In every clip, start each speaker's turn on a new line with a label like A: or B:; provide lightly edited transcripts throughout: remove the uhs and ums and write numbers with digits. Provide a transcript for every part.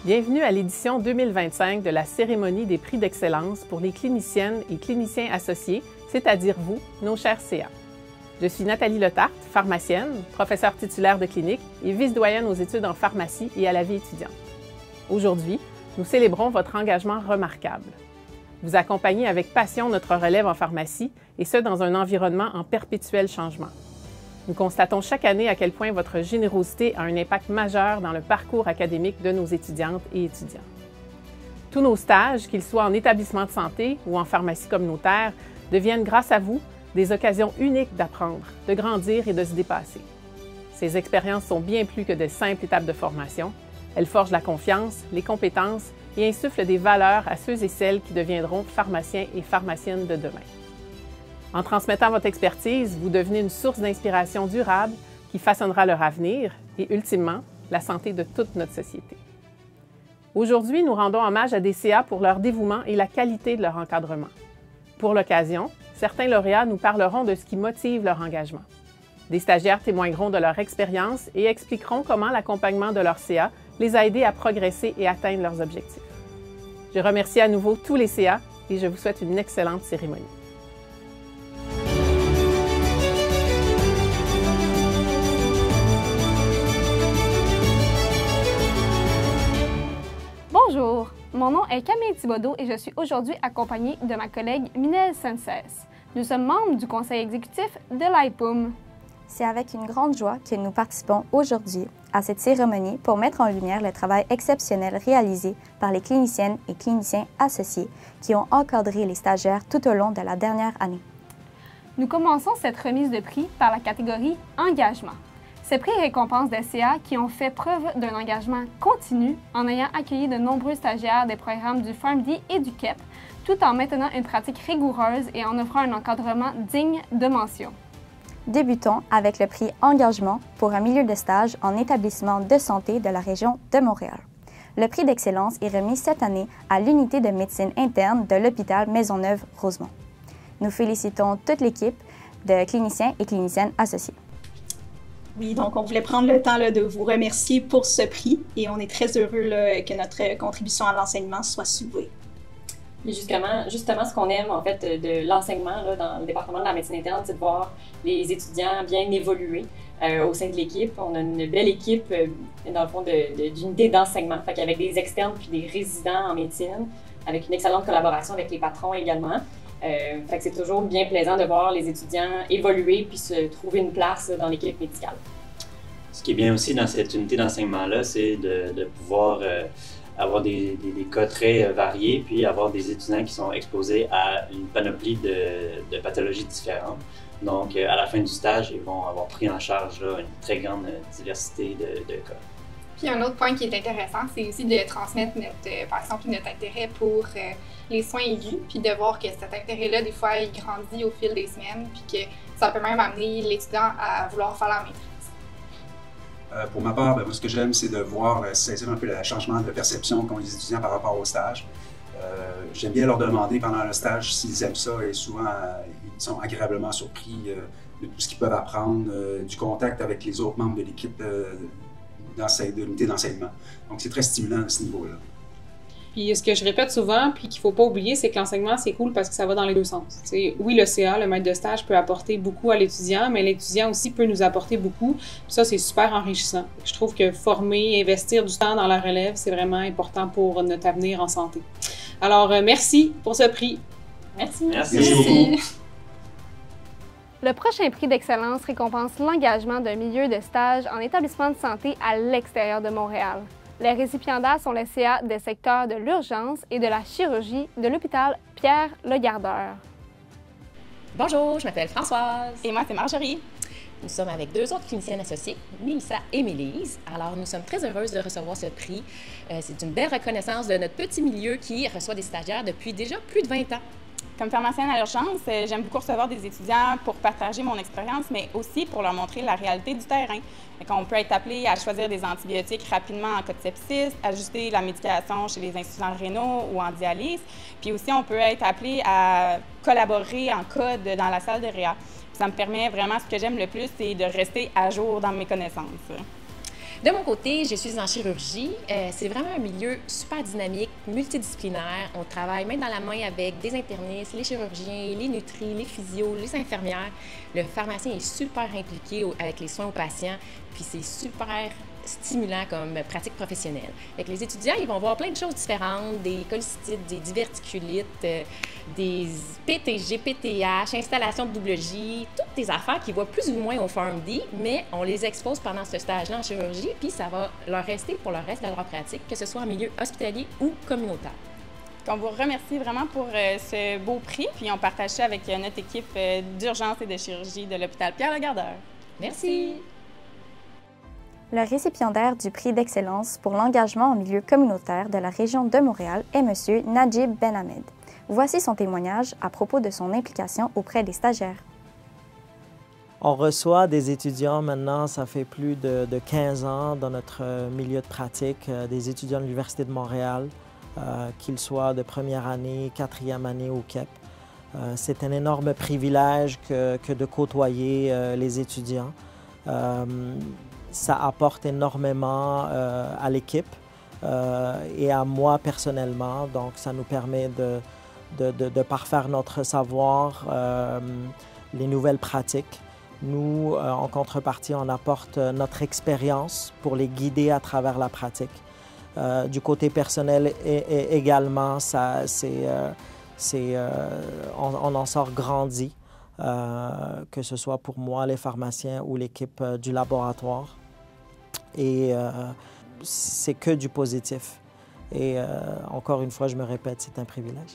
A: Bienvenue à l'édition 2025 de la cérémonie des prix d'excellence pour les cliniciennes et cliniciens associés, c'est-à-dire vous, nos chers CA. Je suis Nathalie Letarte, pharmacienne, professeure titulaire de clinique et vice-doyenne aux études en pharmacie et à la vie étudiante. Aujourd'hui, nous célébrons votre engagement remarquable. Vous accompagnez avec passion notre relève en pharmacie et ce, dans un environnement en perpétuel changement. Nous constatons chaque année à quel point votre générosité a un impact majeur dans le parcours académique de nos étudiantes et étudiants. Tous nos stages, qu'ils soient en établissement de santé ou en pharmacie communautaire, deviennent grâce à vous des occasions uniques d'apprendre, de grandir et de se dépasser. Ces expériences sont bien plus que de simples étapes de formation. Elles forgent la confiance, les compétences et insufflent des valeurs à ceux et celles qui deviendront pharmaciens et pharmaciennes de demain. En transmettant votre expertise, vous devenez une source d'inspiration durable qui façonnera leur avenir et, ultimement, la santé de toute notre société. Aujourd'hui, nous rendons hommage à des CA pour leur dévouement et la qualité de leur encadrement. Pour l'occasion, certains lauréats nous parleront de ce qui motive leur engagement. Des stagiaires témoigneront de leur expérience et expliqueront comment l'accompagnement de leur CA les a aidés à progresser et atteindre leurs objectifs. Je remercie à nouveau tous les CA et je vous souhaite une excellente cérémonie.
B: Bonjour, mon nom est Camille Thibodeau et je suis aujourd'hui accompagnée de ma collègue Minelle Sanchez. Nous sommes membres du conseil exécutif de l'IPUM.
C: C'est avec une grande joie que nous participons aujourd'hui à cette cérémonie pour mettre en lumière le travail exceptionnel réalisé par les cliniciennes et cliniciens associés qui ont encadré les stagiaires tout au long de la dernière année.
B: Nous commençons cette remise de prix par la catégorie Engagement. Ce prix récompense des CA qui ont fait preuve d'un engagement continu en ayant accueilli de nombreux stagiaires des programmes du PharmD et du KEP, tout en maintenant une pratique rigoureuse et en offrant un encadrement digne de mention.
C: Débutons avec le prix Engagement pour un milieu de stage en établissement de santé de la région de Montréal. Le prix d'excellence est remis cette année à l'unité de médecine interne de l'hôpital Maisonneuve-Rosemont. Nous félicitons toute l'équipe de cliniciens et cliniciennes associés.
D: Oui, donc on voulait prendre le temps de vous remercier pour ce prix et on est très heureux que notre contribution à l'enseignement soit soulevée.
E: Et justement, ce qu'on aime en fait de l'enseignement dans le département de la médecine interne, c'est de voir les étudiants bien évoluer au sein de l'équipe. On a une belle équipe, dans le fond, d'unité d'enseignement, avec des externes puis des résidents en médecine, avec une excellente collaboration avec les patrons également. C'est toujours bien plaisant de voir les étudiants évoluer puis se trouver une place dans l'équipe médicale.
F: Ce qui est bien aussi dans cette unité d'enseignement-là, c'est de pouvoir avoir des cas très variés, puis avoir des étudiants qui sont exposés à une panoplie de pathologies différentes. Donc, à la fin du stage, ils vont avoir pris en charge une très grande diversité de cas.
G: Puis un autre point qui est intéressant, c'est aussi de transmettre par exemple, notre intérêt pour les soins aigus, puis de voir que cet intérêt-là, des fois, il grandit au fil des semaines, puis que ça peut même amener l'étudiant à vouloir faire la maîtrise.
H: Pour ma part, moi, ce que j'aime, c'est de voir saisir un peu le changement de perception qu'ont les étudiants par rapport au stage. J'aime bien leur demander pendant le stage s'ils aiment ça et souvent ils sont agréablement surpris de tout ce qu'ils peuvent apprendre, du contact avec les autres membres de l'équipe de l'unité d'enseignement. Donc c'est très stimulant à ce niveau-là.
I: Puis ce que je répète souvent, puis qu'il ne faut pas oublier, c'est que l'enseignement, c'est cool parce que ça va dans les deux sens. T'sais, oui, le CA, le maître de stage, peut apporter beaucoup à l'étudiant, mais l'étudiant aussi peut nous apporter beaucoup. Puis ça, c'est super enrichissant. Je trouve que former, investir du temps dans la relève, c'est vraiment important pour notre avenir en santé. Alors, merci pour ce prix.
E: Merci.
H: Merci beaucoup.
B: Le prochain prix d'excellence récompense l'engagement d'un milieu de stage en établissement de santé à l'extérieur de Montréal. Les récipiendaires sont les CA des secteurs de l'urgence et de la chirurgie de l'hôpital Pierre-Legardeur.
J: Bonjour, je m'appelle Françoise.
G: Et moi, c'est Marjorie.
J: Nous sommes avec deux autres cliniciennes associées, Mélissa et Mélise. Alors, nous sommes très heureuses de recevoir ce prix. C'est une belle reconnaissance de notre petit milieu qui reçoit des stagiaires depuis déjà plus de 20 ans.
K: Comme pharmacienne à l'urgence, j'aime beaucoup recevoir des étudiants pour partager mon expérience, mais aussi pour leur montrer la réalité du terrain. On peut être appelé à choisir des antibiotiques rapidement en cas de sepsis, ajuster la médication chez les insuffisants rénaux ou en dialyse. Puis aussi, on peut être appelé à collaborer en cas dans la salle de réa. Puis ça me permet vraiment, ce que j'aime le plus, c'est de rester à jour dans mes connaissances.
J: De mon côté, je suis en chirurgie. C'est vraiment un milieu super dynamique, multidisciplinaire. On travaille main dans la main avec des internistes, les chirurgiens, les nutris, les physios, les infirmières. Le pharmacien est super impliqué avec les soins aux patients, puis c'est super stimulant comme pratique professionnelle. Avec les étudiants, ils vont voir plein de choses différentes, des cholécystites, des diverticulites, des PTG, PTH, installation de double J, toutes des affaires qu'ils voient plus ou moins au PharmD, mais on les expose pendant ce stage-là en chirurgie, puis ça va leur rester pour le reste de leur pratique, que ce soit en milieu hospitalier ou communautaire.
K: On vous remercie vraiment pour ce beau prix, puis on partage ça avec notre équipe d'urgence et de chirurgie de l'hôpital Pierre-Legardeur.
J: Merci!
C: Le récipiendaire du prix d'excellence pour l'engagement en milieu communautaire de la région de Montréal est M. Najib Benhamed. Voici son témoignage à propos de son implication auprès des stagiaires.
L: On reçoit des étudiants maintenant, ça fait plus de 15 ans dans notre milieu de pratique, des étudiants de l'Université de Montréal, qu'ils soient de première année, quatrième année ou KEP. C'est un énorme privilège que de côtoyer les étudiants. Ça apporte énormément à l'équipe et à moi personnellement. Donc, ça nous permet de parfaire notre savoir, les nouvelles pratiques. Nous, en contrepartie, on apporte notre expérience pour les guider à travers la pratique. Du côté personnel également, on en sort grandi, que ce soit pour moi, les pharmaciens ou l'équipe du laboratoire. Et c'est que du positif. Et encore une fois, je me répète, c'est un privilège.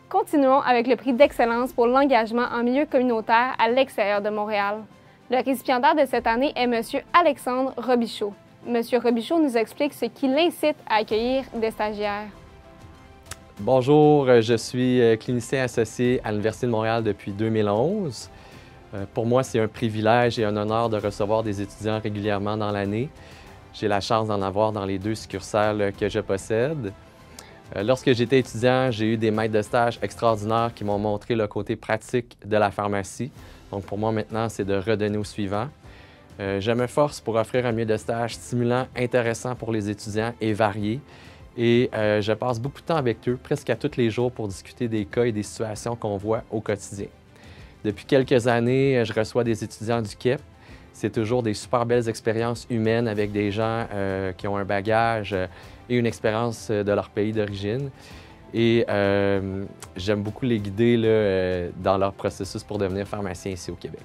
B: Continuons avec le prix d'excellence pour l'engagement en milieu communautaire à l'extérieur de Montréal. Le récipiendaire de cette année est M. Alexandre Robichaud. M. Robichaud nous explique ce qui l'incite à accueillir des stagiaires.
M: Bonjour, je suis clinicien associé à l'Université de Montréal depuis 2011. Pour moi, c'est un privilège et un honneur de recevoir des étudiants régulièrement dans l'année. J'ai la chance d'en avoir dans les 2 succursales que je possède. Lorsque j'étais étudiant, j'ai eu des maîtres de stage extraordinaires qui m'ont montré le côté pratique de la pharmacie. Donc pour moi, maintenant, c'est de redonner au suivant. Je me force pour offrir un milieu de stage stimulant, intéressant pour les étudiants et varié. Et je passe beaucoup de temps avec eux, presque à tous les jours, pour discuter des cas et des situations qu'on voit au quotidien. Depuis quelques années, je reçois des étudiants du KEP. C'est toujours des super belles expériences humaines avec des gens qui ont un bagage et une expérience de leur pays d'origine. Et j'aime beaucoup les guider là, dans leur processus pour devenir pharmacien ici au Québec.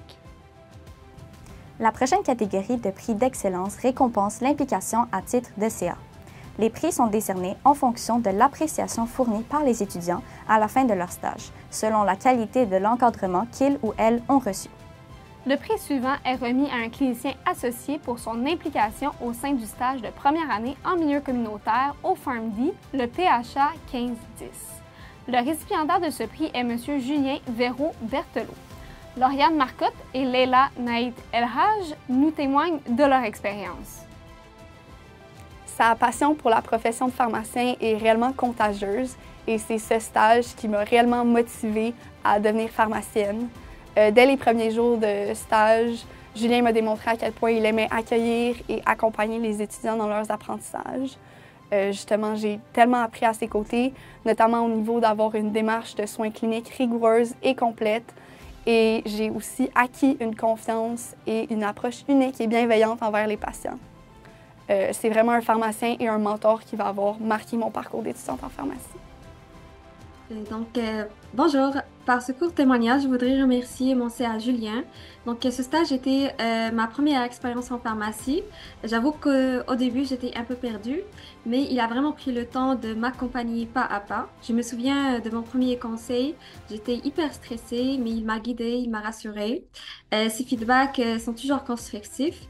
C: La prochaine catégorie de prix d'excellence récompense l'implication à titre de CA. Les prix sont décernés en fonction de l'appréciation fournie par les étudiants à la fin de leur stage, selon la qualité de l'encadrement qu'ils ou elles ont reçu.
B: Le prix suivant est remis à un clinicien associé pour son implication au sein du stage de première année en milieu communautaire au PharmD, le PHA 1510. Le récipiendaire de ce prix est M. Julien Véraud-Berthelot. Lauriane Marcotte et Leila Naït El-Haj nous témoignent de leur expérience.
N: Sa passion pour la profession de pharmacien est réellement contagieuse et c'est ce stage qui m'a réellement motivée à devenir pharmacienne. Dès les premiers jours de stage, Julien m'a démontré à quel point il aimait accueillir et accompagner les étudiants dans leurs apprentissages. Justement, j'ai tellement appris à ses côtés, notamment au niveau d'avoir une démarche de soins cliniques rigoureuse et complète. Et j'ai aussi acquis une confiance et une approche unique et bienveillante envers les patients. C'est vraiment un pharmacien et un mentor qui va avoir marqué mon parcours d'étudiante en pharmacie.
O: Bonjour. Par ce court témoignage, je voudrais remercier mon CA Julien. Ce stage était ma première expérience en pharmacie. J'avoue qu'au début, j'étais un peu perdue, mais il a vraiment pris le temps de m'accompagner pas à pas. Je me souviens de mon premier conseil. J'étais hyper stressée, mais il m'a guidée, il m'a rassurée. Ses feedbacks sont toujours constructifs.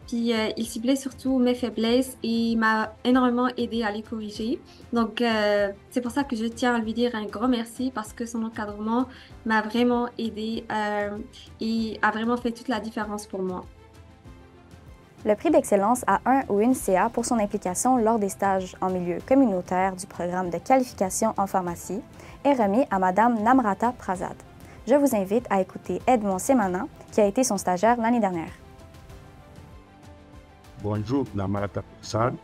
O: Puis il ciblait surtout mes faiblesses et il m'a énormément aidé à les corriger. C'est pour ça que je tiens à lui dire un grand merci parce que son encadrement m'a vraiment aidé et a vraiment fait toute la différence pour moi.
C: Le prix d'excellence à un ou une CA pour son implication lors des stages en milieu communautaire du programme de qualification en pharmacie est remis à Mme Namrata Prasad. Je vous invite à écouter Edmond Semana, qui a été son stagiaire l'année dernière.
P: Bonjour, Namarata Prasad.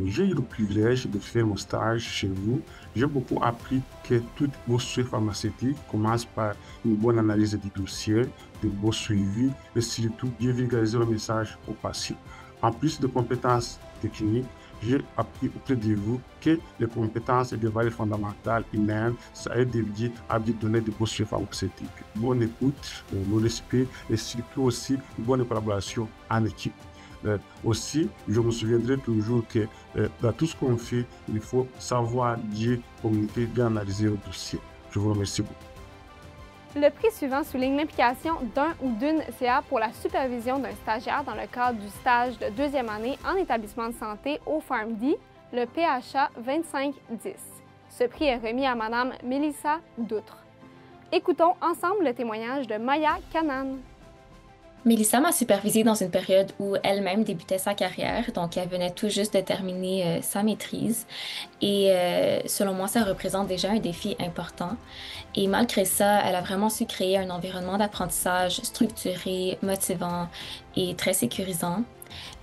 P: J'ai eu le privilège de faire mon stage chez vous. J'ai beaucoup appris que tout beau suivi pharmaceutique commence par une bonne analyse du dossier, de beaux suivis et surtout bien vulgariser le message aux patients. En plus de compétences techniques, j'ai appris auprès de vous que les compétences et les valeurs fondamentales humaines, ça aide à donner de beaux suivis pharmaceutiques. Bonne écoute, le respect et surtout aussi une bonne collaboration en équipe. Aussi, je me souviendrai toujours que dans tout ce qu'on fait, il faut savoir bien communiquer, bien analyser le dossier. Je vous remercie beaucoup.
B: Le prix suivant souligne l'implication d'un ou d'une CA pour la supervision d'un stagiaire dans le cadre du stage de deuxième année en établissement de santé au PharmD, le PHA 2510. Ce prix est remis à Mme Mélissa Doutre. Écoutons ensemble le témoignage de Maya Kanan.
Q: Mélissa m'a supervisée dans une période où elle-même débutait sa carrière, donc elle venait tout juste de terminer sa maîtrise. Et selon moi, ça représente déjà un défi important. Et malgré ça, elle a vraiment su créer un environnement d'apprentissage structuré, motivant et très sécurisant.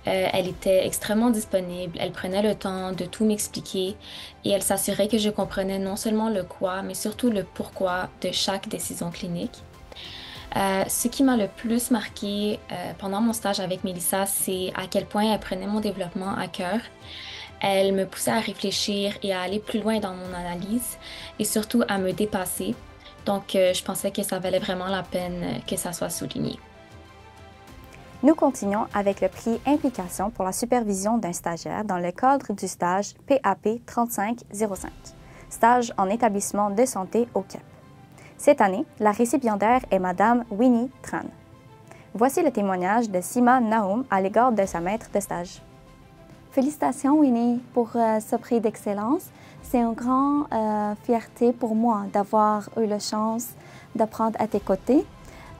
Q: Elle était extrêmement disponible, elle prenait le temps de tout m'expliquer et elle s'assurait que je comprenais non seulement le quoi, mais surtout le pourquoi de chaque décision clinique. Ce qui m'a le plus marqué pendant mon stage avec Mélissa, c'est à quel point elle prenait mon développement à cœur. Elle me poussait à réfléchir et à aller plus loin dans mon analyse et surtout à me dépasser. Donc, je pensais que ça valait vraiment la peine que ça soit souligné.
C: Nous continuons avec le prix Implication pour la supervision d'un stagiaire dans le cadre du stage PAP 3505, stage en établissement de santé au CAP. Cette année, la récipiendaire est Mme Winnie Tran. Voici le témoignage de Sima Naoum à l'égard de sa maître de stage.
R: Félicitations Winnie pour ce prix d'excellence. C'est une grande fierté pour moi d'avoir eu la chance d'apprendre à tes côtés.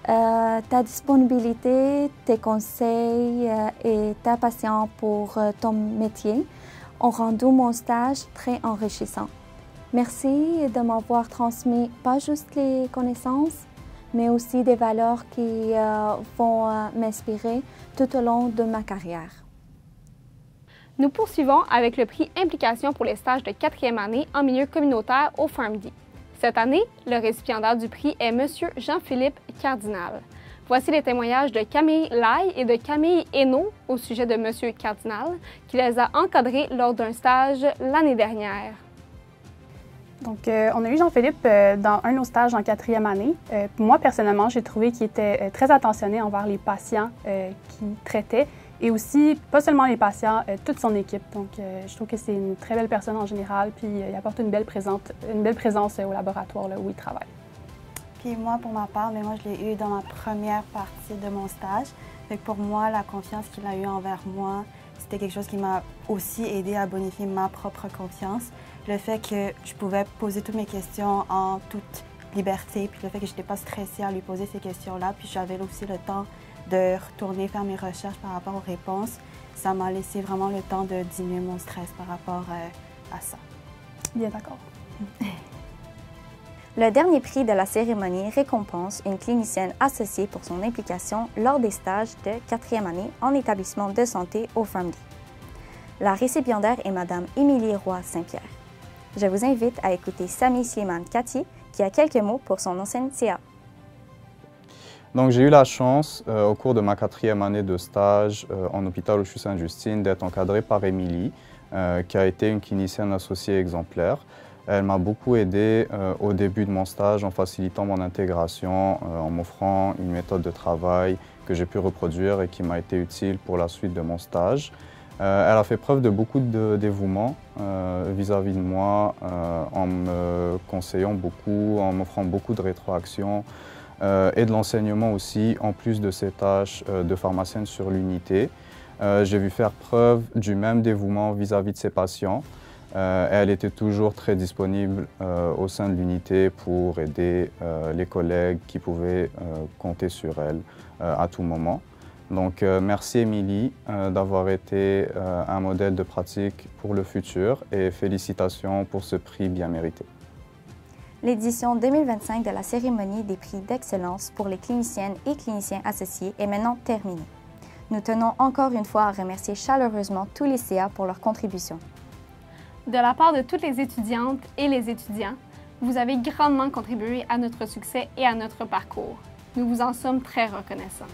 R: Ta disponibilité, tes conseils et ta passion pour ton métier ont rendu mon stage très enrichissant. Merci de m'avoir transmis pas juste les connaissances, mais aussi des valeurs qui vont m'inspirer tout au long de ma carrière.
B: Nous poursuivons avec le prix Implication pour les stages de quatrième année en milieu communautaire au PharmD. Cette année, le récipiendaire du prix est M. Jean-Philippe Cardinal. Voici les témoignages de Camille Lai et de Camille Hainaut au sujet de M. Cardinal, qui les a encadrés lors d'un stage l'année dernière.
S: Donc, on a eu Jean-Philippe dans un de nos stages en quatrième année. Moi, personnellement, j'ai trouvé qu'il était très attentionné envers les patients qu'il traitait et aussi, pas seulement les patients, toute son équipe. Donc, je trouve que c'est une très belle personne en général, puis il apporte une belle présence au laboratoire là, où il travaille.
T: Puis moi, pour ma part, moi, je l'ai eu dans ma première partie de mon stage. Fait que pour moi, la confiance qu'il a eue envers moi, c'était quelque chose qui m'a aussi aidé à bonifier ma propre confiance. Le fait que je pouvais poser toutes mes questions en toute liberté, puis le fait que je n'étais pas stressée à lui poser ces questions-là, puis j'avais aussi le temps de retourner faire mes recherches par rapport aux réponses, ça m'a laissé vraiment le temps de diminuer mon stress par rapport à ça.
S: Bien d'accord.
C: Le dernier prix de la cérémonie récompense une clinicienne associée pour son implication lors des stages de quatrième année en établissement de santé au PharmD. La récipiendaire est Mme Émilie Roy-Saint-Pierre. Je vous invite à écouter Sami Slimane Kati, qui a quelques mots pour son ancienne CA.
U: Donc, j'ai eu la chance, au cours de ma quatrième année de stage en hôpital au CHU Sainte-Justine, d'être encadré par Émilie, qui a été une clinicienne associée exemplaire. Elle m'a beaucoup aidé au début de mon stage en facilitant mon intégration, en m'offrant une méthode de travail que j'ai pu reproduire et qui m'a été utile pour la suite de mon stage. Elle a fait preuve de beaucoup de dévouement vis-à-vis de moi, en me conseillant beaucoup, en m'offrant beaucoup de rétroaction et de l'enseignement aussi, en plus de ses tâches de pharmacienne sur l'unité. J'ai vu faire preuve du même dévouement vis-à-vis de ses patients. Elle était toujours très disponible au sein de l'unité pour aider les collègues qui pouvaient compter sur elle à tout moment. Donc, merci Émilie d'avoir été un modèle de pratique pour le futur et félicitations pour ce prix bien mérité.
C: L'édition 2025 de la cérémonie des prix d'excellence pour les cliniciennes et cliniciens associés est maintenant terminée. Nous tenons encore une fois à remercier chaleureusement tous les CA pour leur contribution.
B: De la part de toutes les étudiantes et les étudiants, vous avez grandement contribué à notre succès et à notre parcours. Nous vous en sommes très reconnaissants.